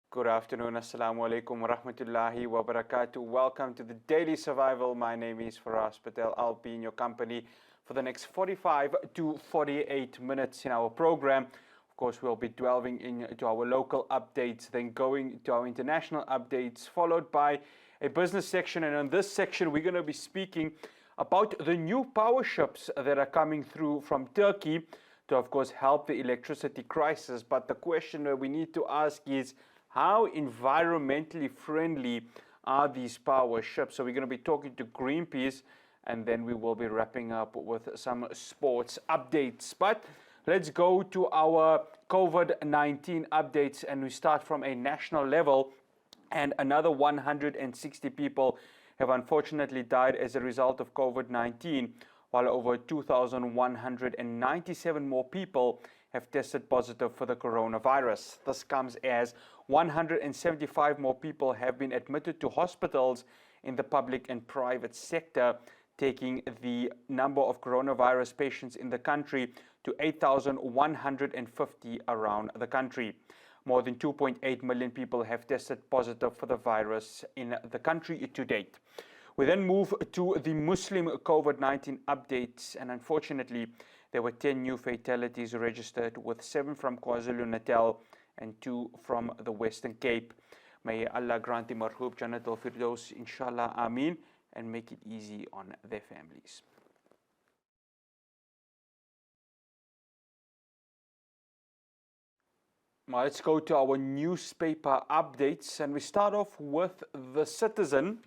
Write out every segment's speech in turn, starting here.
Good afternoon, Assalamu alaikum wa rahmatullahi wa barakatuh. Welcome to the Daily Survival. My name is Faraz Patel. I'll be in your company for the next 45 to 48 minutes in our program. Of course, we'll be delving into our local updates, then going to our international updates, followed by a business section. And in this section, we're going to be speaking about the new power ships that are coming through from Turkey to, of course, help the electricity crisis. But the question that we need to ask is, how environmentally friendly are these power ships? So we're going to be talking to Greenpeace, and then we will be wrapping up with some sports updates. But let's go to our COVID-19 updates, and we start from a national level. And another 160 people have unfortunately died as a result of COVID-19, while over 2,197 more people have tested positive for the coronavirus. This comes as 175 more people have been admitted to hospitals in the public and private sector, taking the number of coronavirus patients in the country to 8,150 around the country. More than 2.8 million people have tested positive for the virus in the country to date. We then move to the Muslim COVID-19 updates, and unfortunately, there were 10 new fatalities registered, with 7 from KwaZulu-Natal and 2 from the Western Cape. May Allah grant the marhoob Jannat al-Firdaus, inshallah, Ameen, and make it easy on their families. Now let's go to our newspaper updates, and we start off with The Citizen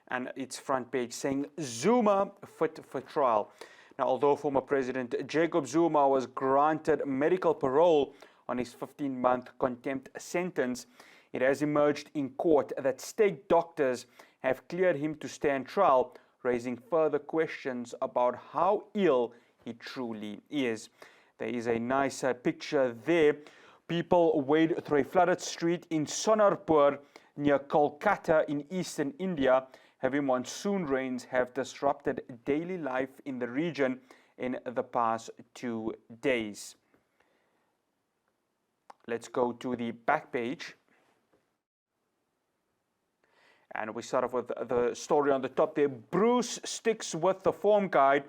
and its front page saying Zuma fit for trial. Now, although former President Jacob Zuma was granted medical parole on his 15-month contempt sentence, it has emerged in court that state doctors have cleared him to stand trial, raising further questions about how ill he truly is. There is a nice picture there. People wade through a flooded street in Sonarpur near Kolkata in eastern India. Heavy monsoon rains have disrupted daily life in the region in the past 2 days. Let's go to the back page. And we start off with the story on the top there. Bruce sticks with the form guide.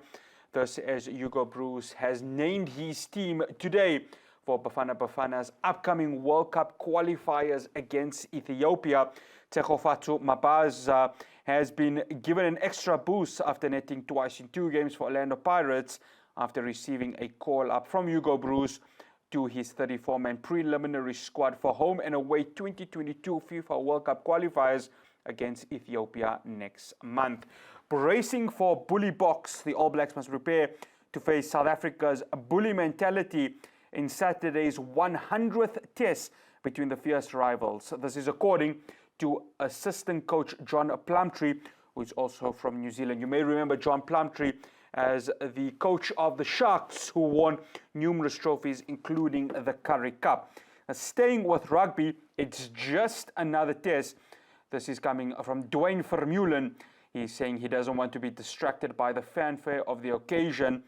This as Hugo Bruce has named his team today for Bafana Bafana's upcoming World Cup qualifiers against Ethiopia. Tekofatu Mabaza has been given an extra boost after netting twice in 2 games for Orlando Pirates after receiving a call-up from Hugo Bruce to his 34-man preliminary squad for home and away 2022 FIFA World Cup qualifiers against Ethiopia next month. Bracing for bully box, the All Blacks must prepare to face South Africa's bully mentality in Saturday's 100th test between the fierce rivals. This is according to assistant coach John Plumtree, who is also from New Zealand. You may remember John Plumtree as the coach of the Sharks, who won numerous trophies, including the Currie Cup. Staying with rugby, it's just another test. This is coming from Dwayne Vermeulen. He's saying he doesn't want to be distracted by the fanfare of the occasion.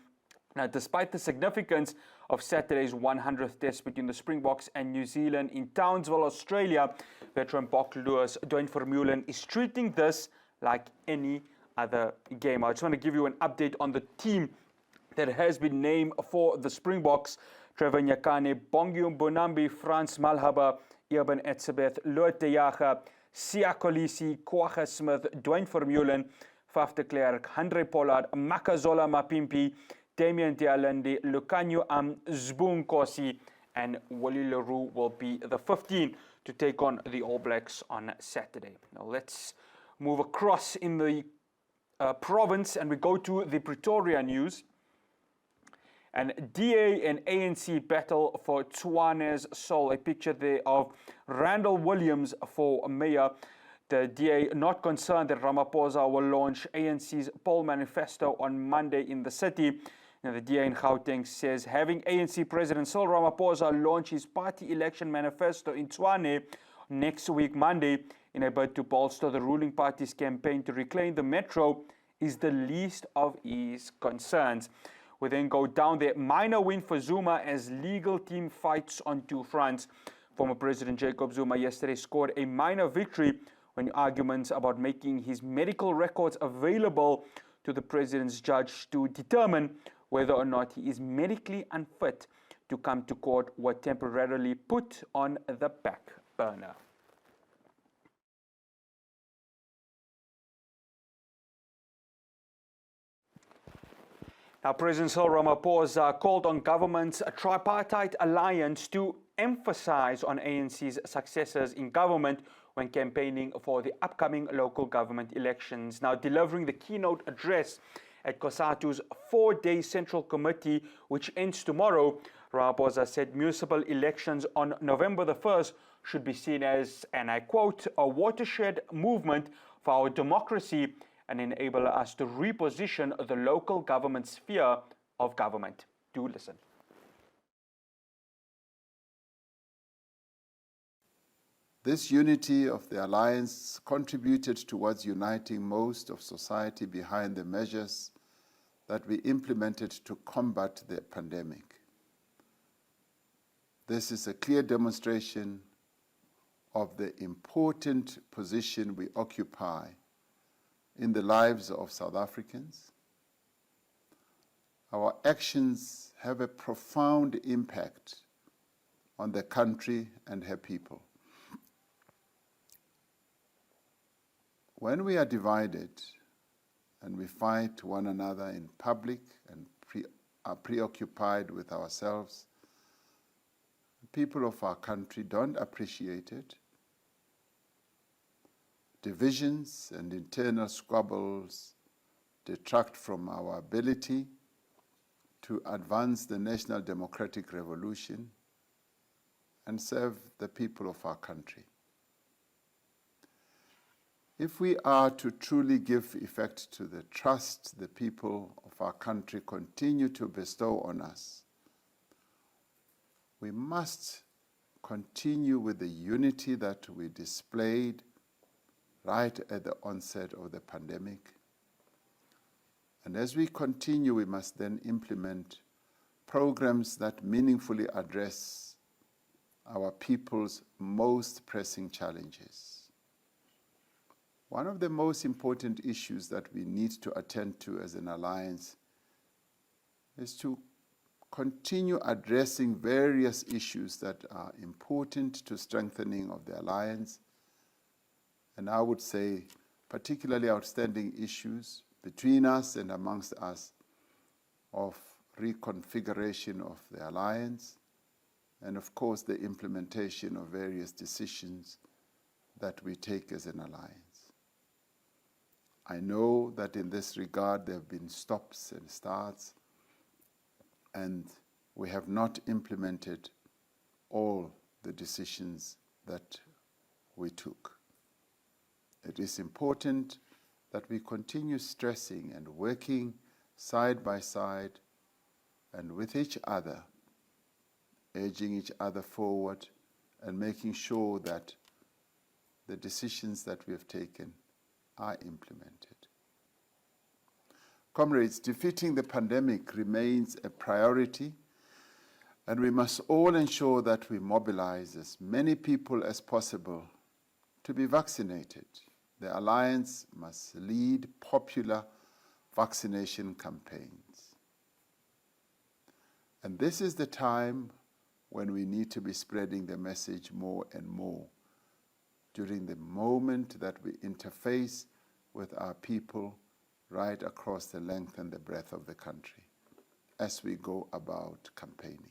Now, despite the significance of Saturday's 100th test between the Springboks and New Zealand in Townsville, Australia, veteran Bok Lewis, Dwayne Vermeulen, is treating this like any other game. I just want to give you an update on the team that has been named for the Springboks. Trevor Nyakane, Bongium Bonambi, Frans Malhaba, Irben Etzebeth, Loet de Jager, Sia Kolisi, Kwagga Smith, Dwayne Vermeulen, Faf de Klerk, Andre Pollard, Makazola Mapimpi, Damien Dialandi, Lucanio Zboon Kosi, and Wally Leroux will be the 15 to take on the All Blacks on Saturday. Now let's move across in the province, and we go to the Pretoria news. And DA and ANC battle for Tshwane's soul. A picture there of Randall Williams for mayor. The DA not concerned that Ramaphosa will launch ANC's poll manifesto on Monday in the city. Now, the DA in Gauteng says having ANC President Cyril Ramaphosa launch his party election manifesto in Tshwane next week Monday in a bid to bolster the ruling party's campaign to reclaim the metro is the least of his concerns. We then go down there. Minor win for Zuma as legal team fights on 2 fronts. Former President Jacob Zuma yesterday scored a minor victory when arguments about making his medical records available to the president's judge to determine whether or not he is medically unfit to come to court were temporarily put on the back burner. Now, President Cyril Ramaphosa called on government's tripartite alliance to emphasize on ANC's successes in government when campaigning for the upcoming local government elections. Now, delivering the keynote address at COSATU's 4-day Central Committee, which ends tomorrow, Ramaphosa said municipal elections on November the 1st should be seen as, and I quote, a watershed movement for our democracy and enable us to reposition the local government sphere of government. Do listen. This unity of the alliance contributed towards uniting most of society behind the measures that we implemented to combat the pandemic. This is a clear demonstration of the important position we occupy in the lives of South Africans. Our actions have a profound impact on the country and her people. When we are divided and we fight one another in public and are preoccupied with ourselves, people of our country don't appreciate it. Divisions and internal squabbles detract from our ability to advance the national democratic revolution and serve the people of our country. If we are to truly give effect to the trust the people of our country continue to bestow on us, we must continue with the unity that we displayed right at the onset of the pandemic. And as we continue, we must then implement programs that meaningfully address our people's most pressing challenges. One of the most important issues that we need to attend to as an alliance is to continue addressing various issues that are important to strengthening of the alliance. And I would say particularly outstanding issues between us and amongst us of reconfiguration of the alliance, and of course the implementation of various decisions that we take as an alliance. I know that in this regard there have been stops and starts, and we have not implemented all the decisions that we took. It is important that we continue stressing and working side by side and with each other, urging each other forward and making sure that the decisions that we have taken are implemented. Comrades, defeating the pandemic remains a priority, and we must all ensure that we mobilize as many people as possible to be vaccinated. The Alliance must lead popular vaccination campaigns. And this is the time when we need to be spreading the message more and more during the moment that we interface with our people right across the length and the breadth of the country as we go about campaigning.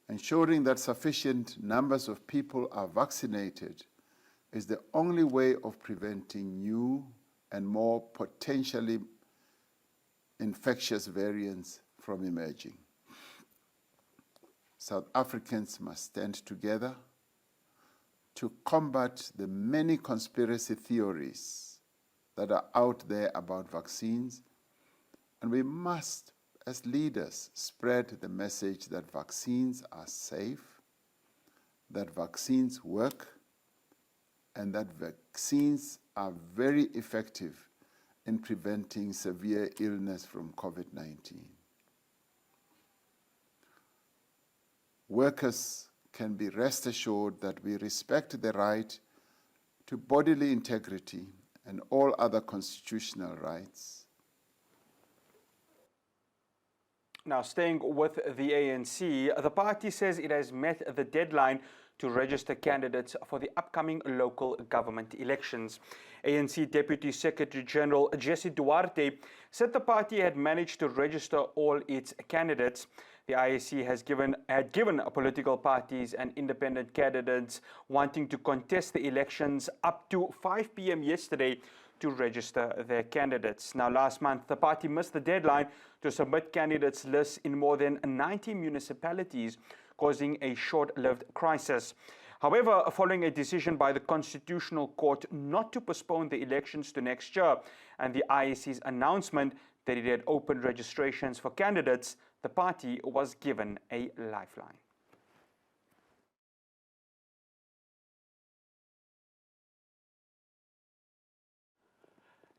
Ensuring that sufficient numbers of people are vaccinated is the only way of preventing new and more potentially infectious variants from emerging. South Africans must stand together to combat the many conspiracy theories that are out there about vaccines, and we must, as leaders, spread the message that vaccines are safe, that vaccines work, and that vaccines are very effective in preventing severe illness from COVID-19. workers can be rest assured that we respect the right to bodily integrity and all other constitutional rights. Now, staying with the ANC, the party says it has met the deadline to register candidates for the upcoming local government elections. ANC Deputy Secretary General Jesse Duarte said the party had managed to register all its candidates. The IEC had given political parties and independent candidates wanting to contest the elections up to 5 p.m. yesterday to register their candidates. Now, last month, the party missed the deadline to submit candidates lists in more than 90 municipalities, causing a short-lived crisis. However, following a decision by the Constitutional Court not to postpone the elections to next year and the IEC's announcement that it had opened registrations for candidates, the party was given a lifeline.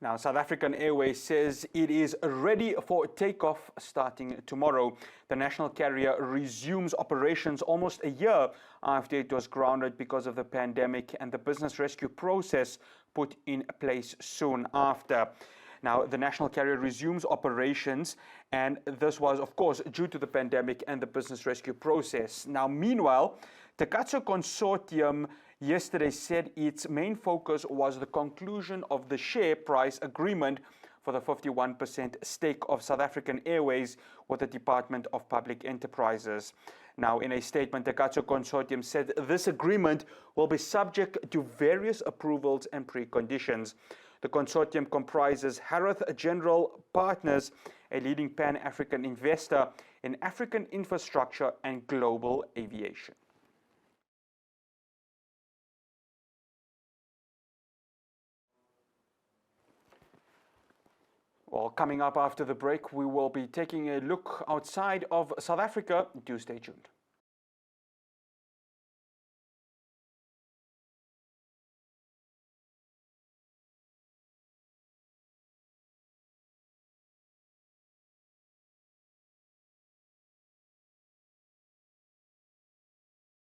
Now, South African Airways says it is ready for takeoff starting tomorrow. The national carrier resumes operations almost a year after it was grounded because of the pandemic and the business rescue process put in place soon after. Now, the national carrier resumes operations, and this was, of course, due to the pandemic and the business rescue process. Now, meanwhile, Takatso Consortium yesterday said its main focus was the conclusion of the share price agreement for the 51% stake of South African Airways with the Department of Public Enterprises. Now, in a statement, the Takatso Consortium said this agreement will be subject to various approvals and preconditions. The consortium comprises Harroth General Partners, a leading Pan-African investor in African infrastructure and global aviation. Well, coming up after the break, we will be taking a look outside of South Africa. Do stay tuned.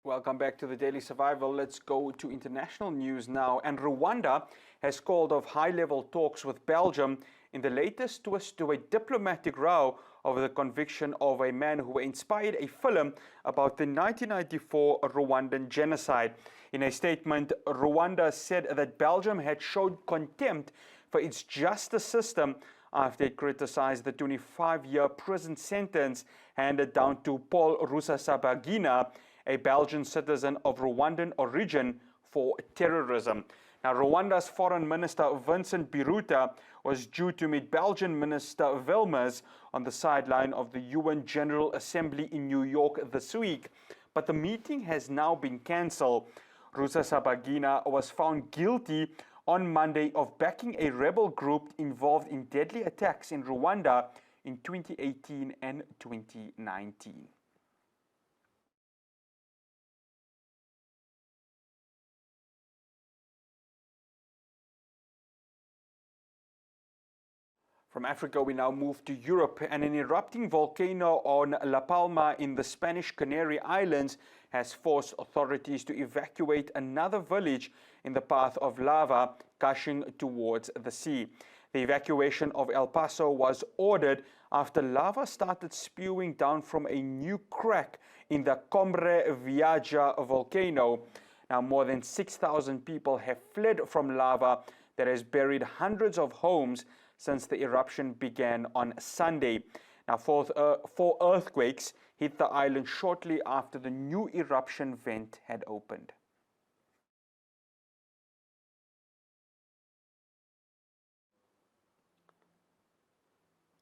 Welcome back to the Daily Survival. Let's go to international news now. And Rwanda has called off high-level talks with Belgium in the latest twist to a diplomatic row over the conviction of a man who inspired a film about the 1994 Rwandan genocide. In a statement, Rwanda said that Belgium had showed contempt for its justice system after it criticized the 25-year prison sentence handed down to Paul Rusesabagina, a Belgian citizen of Rwandan origin, for terrorism. Now, Rwanda's Foreign Minister Vincent Biruta was due to meet Belgian Minister Wilmers on the sideline of the UN General Assembly in New York this week, but the meeting has now been cancelled. Rusesabagina was found guilty on Monday of backing a rebel group involved in deadly attacks in Rwanda in 2018 and 2019. From Africa, we now move to Europe, and an erupting volcano on La Palma in the Spanish Canary Islands has forced authorities to evacuate another village in the path of lava gushing towards the sea. The evacuation of El Paso was ordered after lava started spewing down from a new crack in the Combre Viaja volcano. Now, more than 6,000 people have fled from lava that has buried hundreds of homes since the eruption began on Sunday. Now, four earthquakes hit the island shortly after the new eruption vent had opened.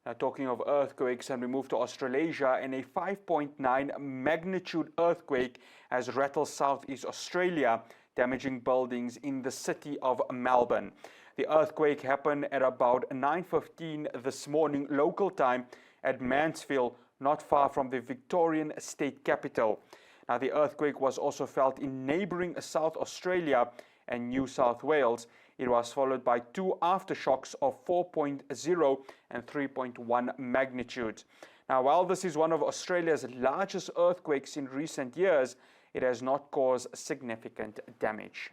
Now, talking of earthquakes, and we move to Australasia, and a 5.9 magnitude earthquake has rattled southeast Australia, damaging buildings in the city of Melbourne. The earthquake happened at about 9:15 this morning local time at Mansfield, not far from the Victorian state capital. Now, the earthquake was also felt in neighbouring South Australia and New South Wales. It was followed by two aftershocks of 4.0 and 3.1 magnitudes. Now, while this is one of Australia's largest earthquakes in recent years, it has not caused significant damage.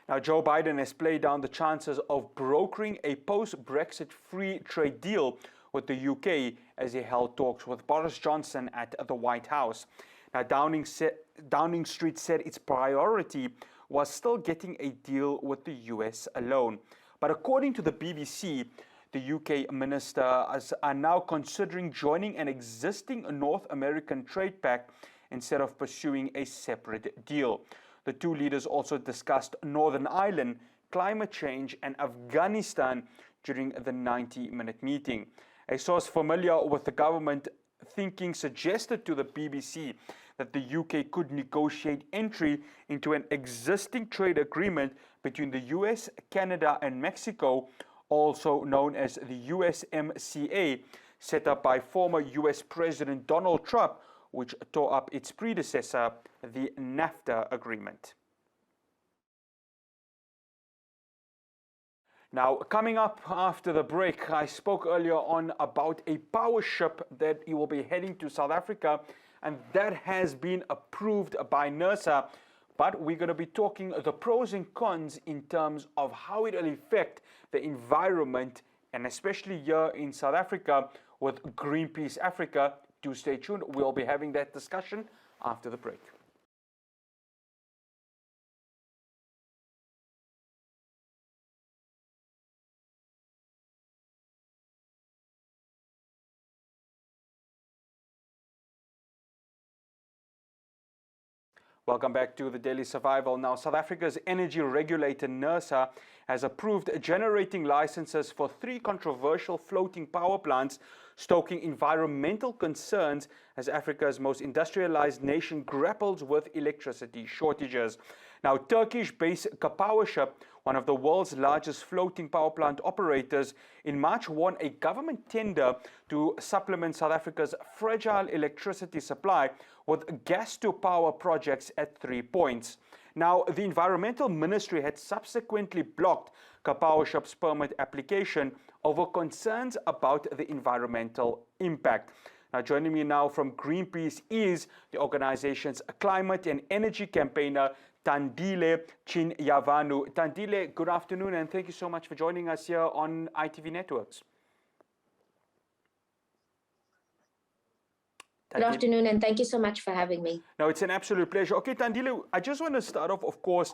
Now, Joe Biden has played down the chances of brokering a post-Brexit free trade deal with the UK as he held talks with Boris Johnson at the White House. Now, Downing Street said its priority was still getting a deal with the US alone. But according to the BBC, the UK ministers are now considering joining an existing North American trade pact instead of pursuing a separate deal. The two leaders also discussed Northern Ireland, climate change, and Afghanistan during the 90-minute meeting. A source familiar with the government thinking suggested to the BBC that the UK could negotiate entry into an existing trade agreement between the US, Canada, and Mexico, also known as the USMCA, set up by former US President Donald Trump, which tore up its predecessor, the NAFTA agreement. Now, coming up after the break, I spoke earlier on about a power ship that you will be heading to South Africa, and that has been approved by NERSA. But we're going to be talking the pros and cons in terms of how it will affect the environment, and especially here in South Africa with Greenpeace Africa. Do stay tuned. We'll be having that discussion after the break. Welcome back to the Daily Survival. Now, South Africa's energy regulator NERSA has approved generating licenses for 3 controversial floating power plants, stoking environmental concerns as Africa's most industrialized nation grapples with electricity shortages. Now, Turkish-based Kapowership, one of the world's largest floating power plant operators, in March won a government tender to supplement South Africa's fragile electricity supply with gas-to-power projects at 3 points. Now, the Environmental Ministry had subsequently blocked Kapowership's permit application over concerns about the environmental impact. Now, joining me now from Greenpeace is the organization's climate and energy campaigner, Tandile Chinyavanu. Tandile, good afternoon, and thank you so much for joining us here on ITV Networks. Good afternoon, and thank you so much for having me. No, it's an absolute pleasure. Okay, Tandile, I just want to start off, of course,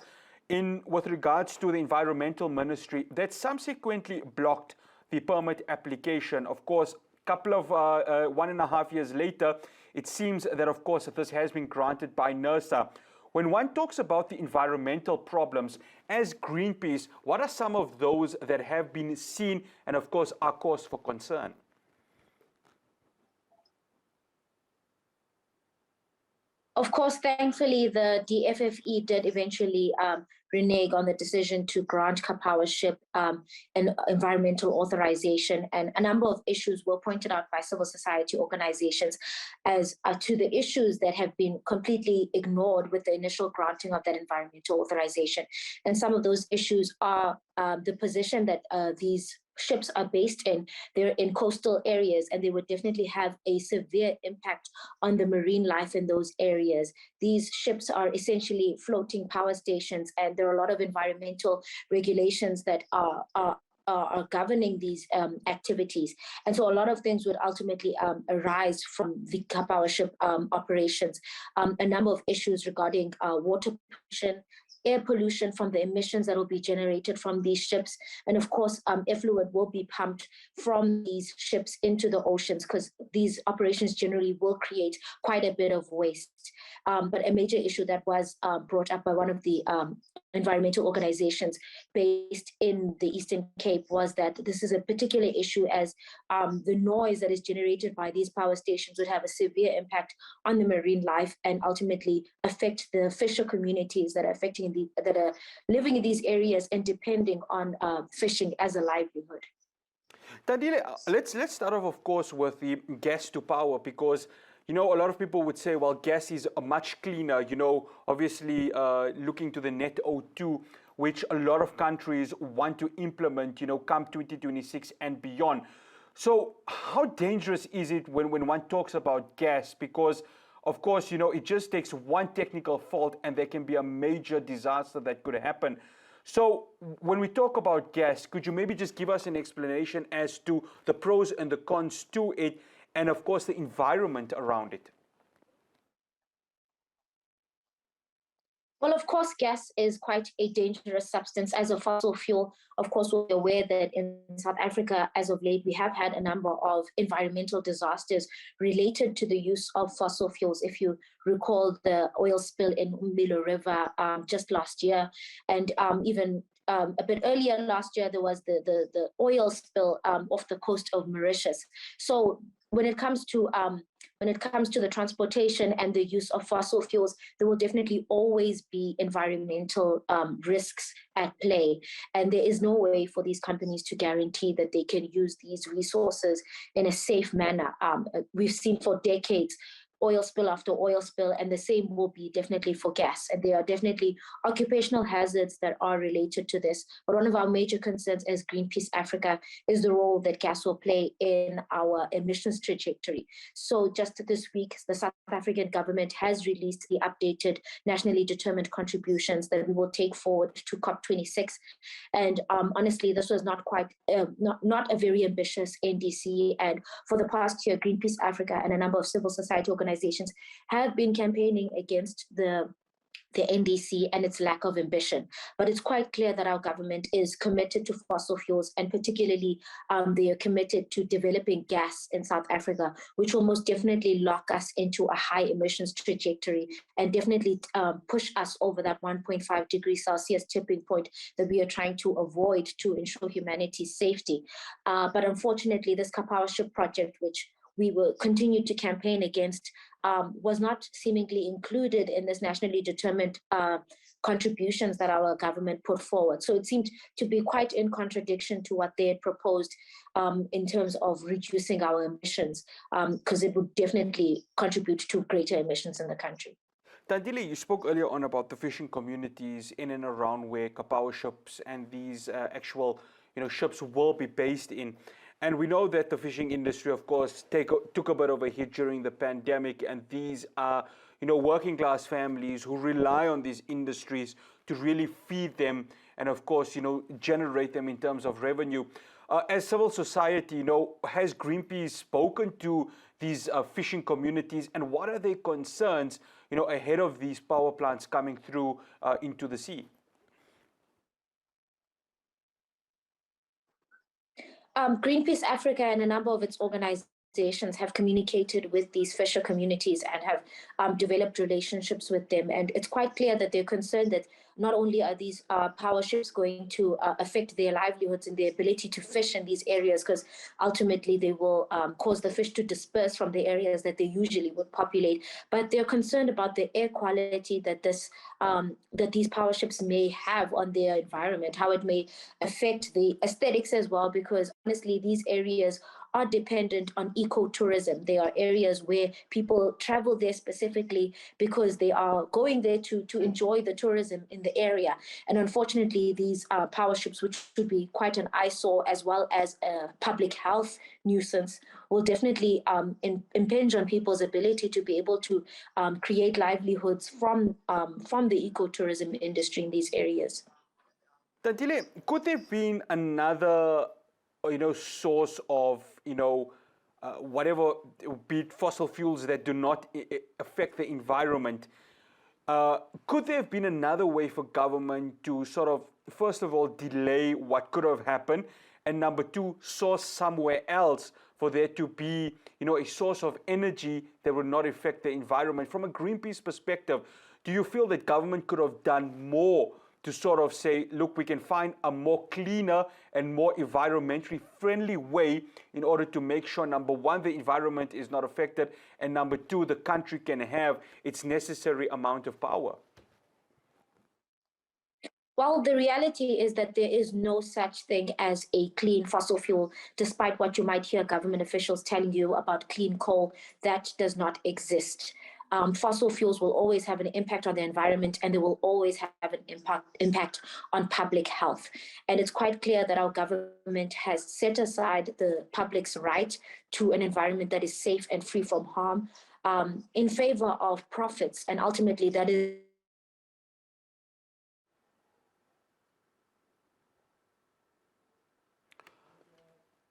with regards to the Environmental Ministry that subsequently blocked the permit application. Of course, a couple of 1.5 years later, it seems that, of course, this has been granted by NERSA. When one talks about the environmental problems, as Greenpeace, what are some of those that have been seen and, of course, are cause for concern? Of course, thankfully, the DFFE did eventually renege on the decision to grant Kapowership an environmental authorization, and a number of issues were pointed out by civil society organizations as to the issues that have been completely ignored with the initial granting of that environmental authorization. And some of those issues are the position that these ships are based in. They're in coastal areas, and they would definitely have a severe impact on the marine life in those areas. These ships are essentially floating power stations, and there are a lot of environmental regulations that are governing these activities. And so a lot of things would ultimately arise from the Kapowership operations. A number of issues regarding water pollution, air pollution from the emissions that will be generated from these ships. And of course, effluent will be pumped from these ships into the oceans, because these operations generally will create quite a bit of waste. But a major issue that was brought up by one of the environmental organizations based in the Eastern Cape was that this is a particular issue, as the noise that is generated by these power stations would have a severe impact on the marine life and ultimately affect the fisher communities that are living in these areas and depending on fishing as a livelihood. Tandile, let's start off, of course, with the gas to power, because you know, a lot of people would say, well, gas is much cleaner, you know, obviously looking to the net O2, which a lot of countries want to implement, you know, come 2026 and beyond. So how dangerous is it when one talks about gas? Because, of course, you know, it just takes one technical fault and there can be a major disaster that could happen. So when we talk about gas, could you maybe just give us an explanation as to the pros and the cons to it, and of course the environment around it? Well, of course, gas is quite a dangerous substance as a fossil fuel. Of course, we're aware that in South Africa, as of late, we have had a number of environmental disasters related to the use of fossil fuels. If you recall the oil spill in Umbilo River just last year, and even a bit earlier last year, there was the oil spill off the coast of Mauritius. So when it comes to the transportation and the use of fossil fuels, there will definitely always be environmental risks at play. And there is no way for these companies to guarantee that they can use these resources in a safe manner. We've seen for decades oil spill after oil spill, and the same will be definitely for gas. And there are definitely occupational hazards that are related to this. But one of our major concerns as Greenpeace Africa is the role that gas will play in our emissions trajectory. So just this week, the South African government has released the updated nationally determined contributions that we will take forward to COP26. And honestly, this was not quite, not a very ambitious NDC. And for the past year, Greenpeace Africa and a number of civil society organizations have been campaigning against the NDC and its lack of ambition. But it's quite clear that our government is committed to fossil fuels, and particularly they are committed to developing gas in South Africa, which will most definitely lock us into a high emissions trajectory and definitely push us over that 1.5 degrees Celsius tipping point that we are trying to avoid to ensure humanity's safety. But unfortunately, this Kapawa Ship project, which we will continue to campaign against, was not seemingly included in this nationally determined contributions that our government put forward. So it seemed to be quite in contradiction to what they had proposed in terms of reducing our emissions, because it would definitely contribute to greater emissions in the country. Tandile, you spoke earlier on about the fishing communities in and around where Kapawa ships and these actual, you know, ships will be based in. And we know that the fishing industry, of course, took a bit of a hit during the pandemic. And these are, you know, working class families who rely on these industries to really feed them and, of course, you know, generate them in terms of revenue. As civil society, you know, has Greenpeace spoken to these fishing communities, and what are their concerns, you know, ahead of these power plants coming through into the sea? Greenpeace Africa and a number of its organizations have communicated with these fisher communities and have developed relationships with them. And it's quite clear that they're concerned that not only are these power ships going to affect their livelihoods and their ability to fish in these areas, because ultimately they will cause the fish to disperse from the areas that they usually would populate, but they're concerned about the air quality that that these power ships may have on their environment, how it may affect the aesthetics as well, because honestly, these areas are dependent on ecotourism. They are areas where people travel there specifically because they are going there to enjoy the tourism in the area. And unfortunately, these power ships, which should be quite an eyesore as well as a public health nuisance, will definitely impinge on people's ability to be able to create livelihoods from the ecotourism industry in these areas. Tandile, could there have been another, you know, source of, you know, whatever, be it fossil fuels that do not affect the environment? Could there have been another way for government to sort of, first of all, delay what could have happened, and number two, source somewhere else for there to be, you know, a source of energy that would not affect the environment? From a Greenpeace perspective, do you feel that government could have done more to sort of say, look, we can find a more cleaner and more environmentally friendly way in order to make sure, number one, the environment is not affected, and number two, the country can have its necessary amount of power? Well, the reality is that there is no such thing as a clean fossil fuel, despite what you might hear government officials telling you about clean coal. That does not exist. Fossil fuels will always have an impact on the environment, and they will always have an impact on public health. And it's quite clear that our government has set aside the public's right to an environment that is safe and free from harm, in favor of profits. And ultimately, that is.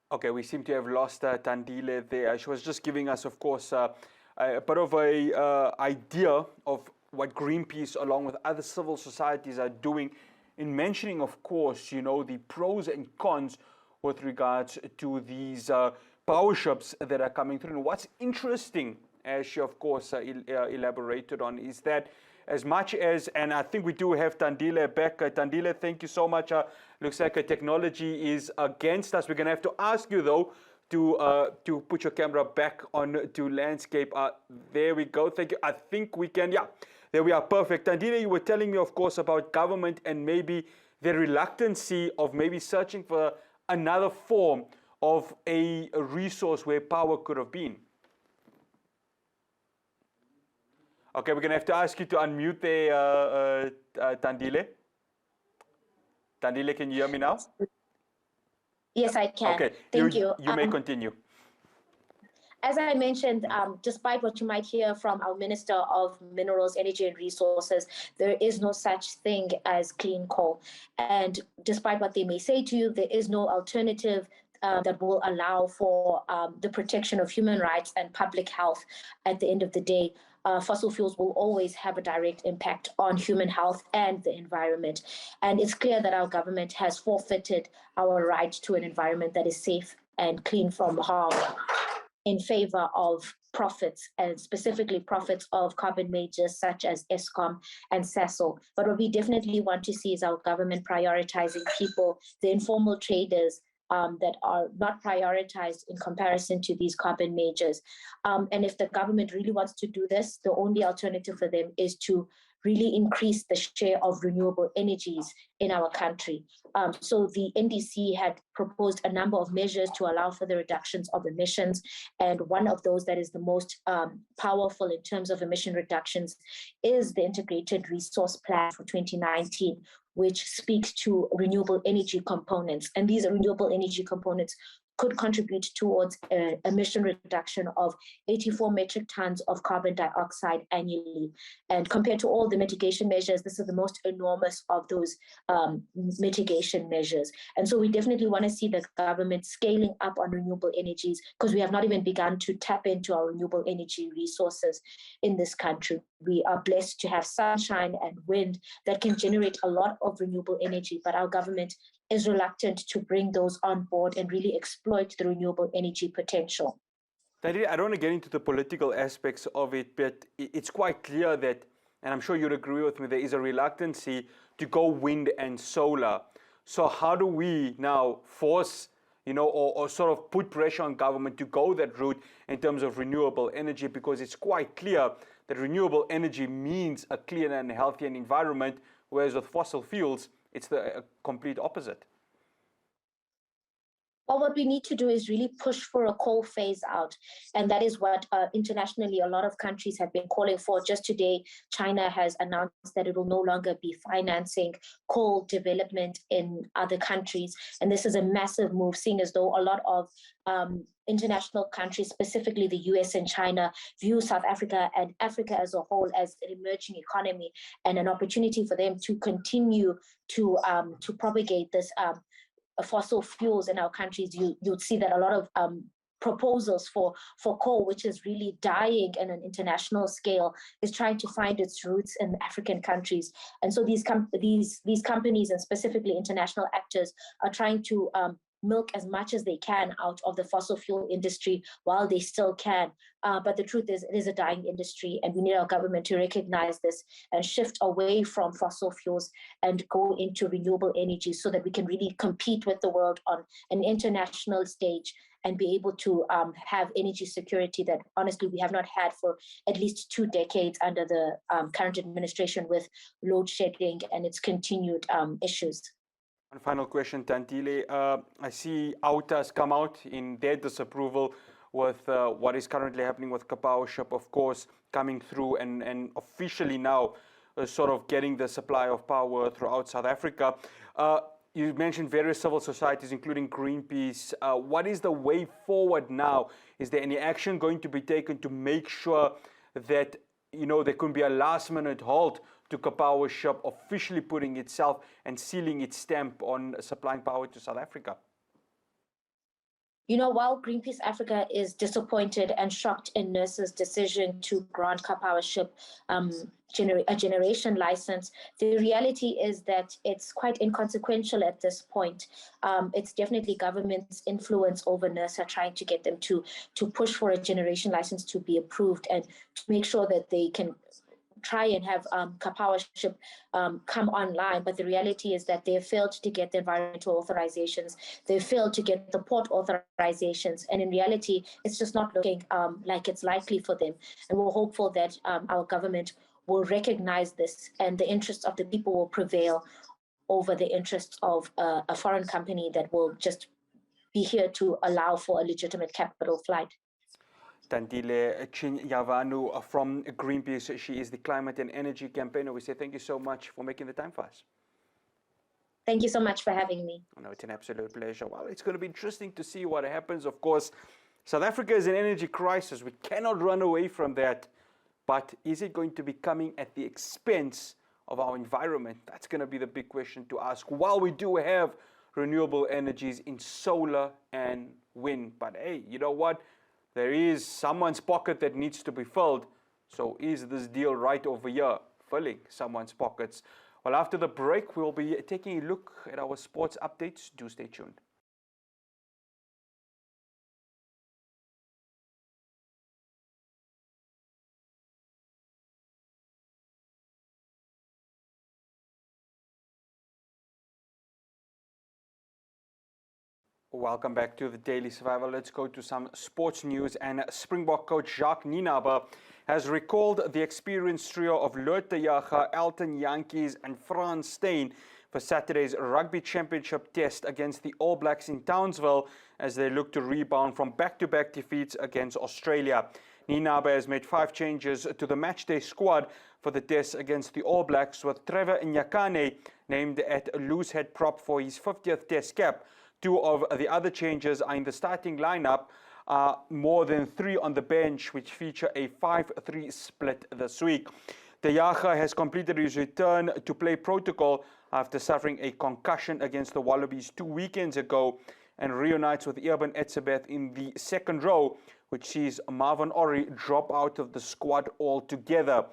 Okay, we seem to have lost Tandile there. She was just giving us, of course, a bit of a idea of what Greenpeace, along with other civil societies, are doing in mentioning, of course, the pros and cons with regards to these power ships that are coming through. And what's interesting, as she, of course, elaborated on, is that as much as, and I think we do have Tandile back. Tandile, thank you so much. Looks like technology is against us. We're going to have to ask you, though, to put your camera back on to landscape. There we go. Thank you. I think we can, yeah, there we are. Perfect. Tandile, you were telling me, of course, about government and maybe the reluctancy of maybe searching for another form of a resource where power could have been. Okay, we're going to have to ask you to unmute there, Tandile. Tandile, can you hear me now? Yes, I can. Okay, Thank you. You may continue. As I mentioned, despite what you might hear from our Minister of Minerals, Energy and Resources, there is no such thing as clean coal. And despite what they may say to you, there is no alternative that will allow for the protection of human rights and public health. At the end of the day, fossil fuels will always have a direct impact on human health and the environment. And it's clear that our government has forfeited our right to an environment that is safe and clean from harm in favor of profits, and specifically profits of carbon majors such as Eskom and Sasol. But what we definitely want to see is our government prioritizing people, the informal traders, that are not prioritized in comparison to these carbon majors. And if the government really wants to do this, the only alternative for them is to really increase the share of renewable energies in our country. So the NDC had proposed a number of measures to allow for the reductions of emissions. And one of those that is the most powerful in terms of emission reductions is the Integrated Resource Plan for 2019, which speaks to renewable energy components. And these renewable energy components could contribute towards emission reduction of 84 metric tons of carbon dioxide annually. And compared to all the mitigation measures, this is the most enormous of those mitigation measures. And so we definitely want to see the government scaling up on renewable energies, because we have not even begun to tap into our renewable energy resources in this country. We are blessed to have sunshine and wind that can generate a lot of renewable energy, but our government is reluctant to bring those on board and really exploit the renewable energy potential. I don't want to get into the political aspects of it, but it's quite clear that, and I'm sure you'd agree with me, there is a reluctancy to go wind and solar. So how do we now force, or sort of put pressure on government to go that route in terms of renewable energy? Because it's quite clear that renewable energy means a cleaner and healthier environment, whereas with fossil fuels, it's the complete opposite. Well, what we need to do is really push for a coal phase out. And that is what internationally a lot of countries have been calling for. Just today, China has announced that it will no longer be financing coal development in other countries. And this is a massive move, seeing as though a lot of international countries, specifically the US and China, view South Africa and Africa as a whole as an emerging economy and an opportunity for them to continue to propagate this fossil fuels in our countries. You'd see that a lot of proposals for coal, which is really dying in an international scale, is trying to find its roots in African countries. And so these companies, and specifically international actors, are trying to milk as much as they can out of the fossil fuel industry while they still can. But the truth is, it is a dying industry, and we need our government to recognize this and shift away from fossil fuels and go into renewable energy so that we can really compete with the world on an international stage and be able to have energy security that honestly we have not had for at least 2 decades under the current administration, with load shedding and its continued issues. One final question, Tandile. I see Auta's come out in their disapproval with what is currently happening with Kapawa Ship, of course, coming through and officially now sort of getting the supply of power throughout South Africa. You mentioned various civil societies, including Greenpeace. What is the way forward now? Is there any action going to be taken to make sure that, there could be a last-minute halt to Kapawa Ship officially putting itself and sealing its stamp on supplying power to South Africa? While Greenpeace Africa is disappointed and shocked in NERSA's decision to grant Kapawa Ship a generation license, the reality is that it's quite inconsequential at this point. It's definitely government's influence over NERSA trying to get them to push for a generation license to be approved and to make sure that they can try and have Kapawa Ship come online, but the reality is that they have failed to get the environmental authorizations, they failed to get the port authorizations, and in reality, it's just not looking like it's likely for them. And we're hopeful that our government will recognize this and the interests of the people will prevail over the interests of a foreign company that will just be here to allow for a legitimate capital flight. Tandile Chinyavanu from Greenpeace. She is the climate and energy campaigner. We say thank you so much for making the time for us. Thank you so much for having me. No, it's an absolute pleasure. Well, it's going to be interesting to see what happens. Of course, South Africa is in an energy crisis. We cannot run away from that. But is it going to be coming at the expense of our environment? That's going to be the big question to ask. While we do have renewable energies in solar and wind. But hey, you know what? There is someone's pocket that needs to be filled. So is this deal right over here filling someone's pockets? Well, after the break, we'll be taking a look at our sports updates. Do stay tuned. Welcome back to the Daily Survival. Let's go to some sports news. And Springbok coach Jacques Nienaber has recalled the experienced trio of Lotte Jager, Elton Jantjies and Frans Steyn for Saturday's Rugby Championship test against the All Blacks in Townsville as they look to rebound from back-to-back defeats against Australia. Nienaber has made 5 changes to the matchday squad for the test against the All Blacks, with Trevor Nyakane named at loosehead prop for his 50th test cap. 2 of the other changes are in the starting lineup, more than 3 on the bench, which feature a 5-3 split this week. De Jager has completed his return to play protocol after suffering a concussion against the Wallabies 2 weekends ago, and reunites with Eben Etzebeth in the second row, which sees Marvin Orri drop out of the squad altogether.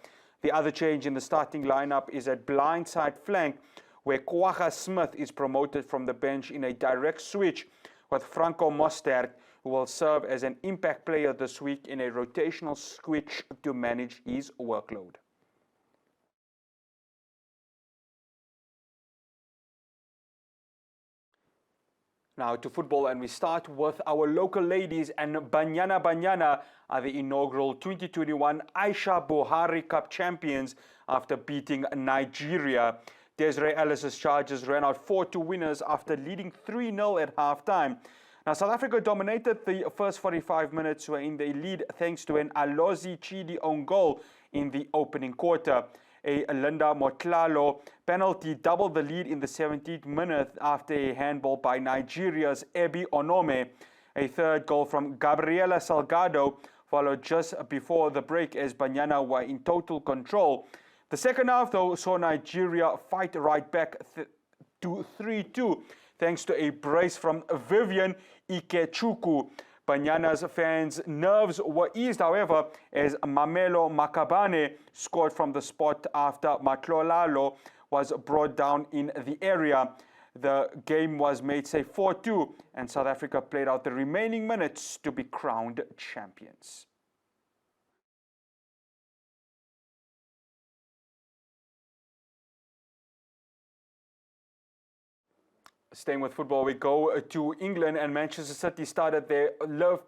The other change in the starting lineup is at blindside flank, where Kwagga Smith is promoted from the bench in a direct switch with Franco Mosterk, who will serve as an impact player this week in a rotational switch to manage his workload. Now to football, and we start with our local ladies, and Banyana are the inaugural 2021 Aisha Buhari Cup champions after beating Nigeria. Desiree Ellis's Chargers ran out 4-2 winners after leading 3-0 at halftime. Now, South Africa dominated the first 45 minutes, were in the lead thanks to an Alozi Chidi own goal in the opening quarter. A Linda Motlalo penalty doubled the lead in the 17th minute after a handball by Nigeria's Ebi Onome. A third goal from Gabriela Salgado followed just before the break as Banyana were in total control. The second half, though, saw Nigeria fight right back to 3-2, thanks to a brace from Vivian Ikechukwu. Banyana's fans' nerves were eased, however, as Mamelo Makabane scored from the spot after Matlolalo was brought down in the area. The game was made, say, 4-2, and South Africa played out the remaining minutes to be crowned champions. Staying with football, we go to England, and Manchester City started their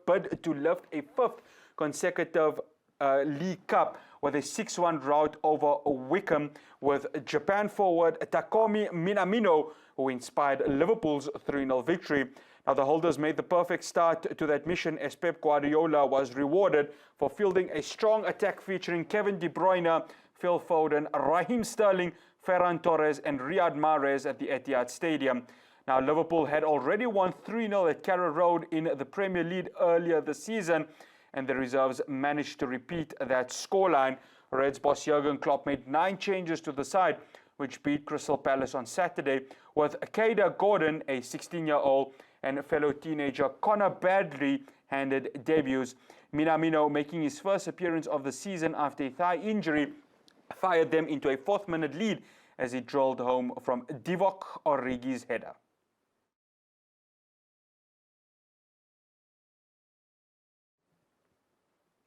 bid to lift a fifth consecutive League Cup with a 6-1 rout over Wickham, with Japan forward Takumi Minamino, who inspired Liverpool's 3-0 victory. Now, the holders made the perfect start to that mission as Pep Guardiola was rewarded for fielding a strong attack featuring Kevin De Bruyne, Phil Foden, Raheem Sterling, Ferran Torres and Riyad Mahrez at the Etihad Stadium. Now, Liverpool had already won 3-0 at Carrow Road in the Premier League earlier this season, and the reserves managed to repeat that scoreline. Reds boss Jurgen Klopp made 9 changes to the side, which beat Crystal Palace on Saturday, with Kader Gordon, a 16-year-old, and fellow teenager Connor Bradley handed debuts. Minamino, making his first appearance of the season after a thigh injury, fired them into a 4th-minute lead as he drilled home from Divock Origi's header.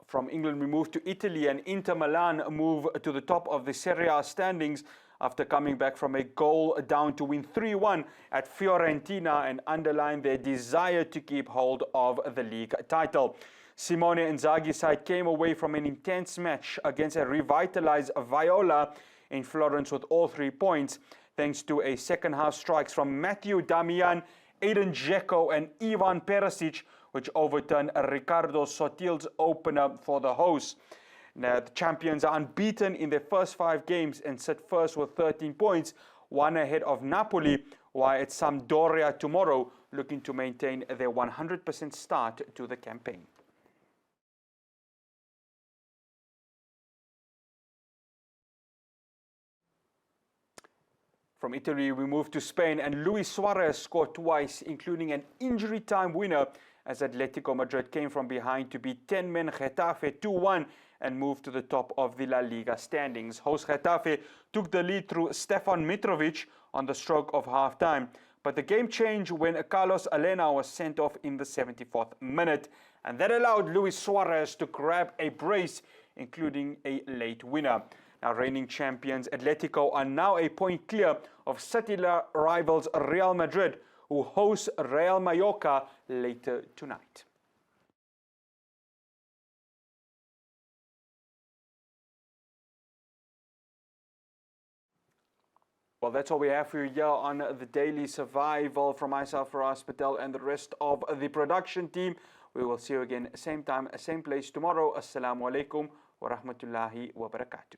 From England, we move to Italy, and Inter Milan move to the top of the Serie A standings after coming back from a goal down to win 3-1 at Fiorentina and underline their desire to keep hold of the league title. Simone Inzaghi's side came away from an intense match against a revitalized Viola in Florence with all 3 points, thanks to a second-half strikes from Matthew Damian, Edin Dzeko and Ivan Perisic, which overturned Ricardo Sotil's opener for the hosts. Now, the champions are unbeaten in their first 5 games and sit first with 13 points, 1 ahead of Napoli, while it's Sampdoria tomorrow looking to maintain their 100% start to the campaign. From Italy, we move to Spain, and Luis Suarez scored twice, including an injury time winner as Atletico Madrid came from behind to beat 10-man Getafe 2-1 and move to the top of the La Liga standings. Host Getafe took the lead through Stefan Mitrovic on the stroke of half-time, but the game changed when Carlos Alena was sent off in the 74th minute, and that allowed Luis Suarez to grab a brace, including a late winner. Now, reigning champions Atletico are now a point clear of City rivals Real Madrid, who host Real Mallorca later tonight. Well, that's all we have for you here on the Daily Survival. From myself, Faraz Patel, and the rest of the production team, we will see you again same time, same place tomorrow. Assalamu alaikum wa rahmatullahi wa barakatuh.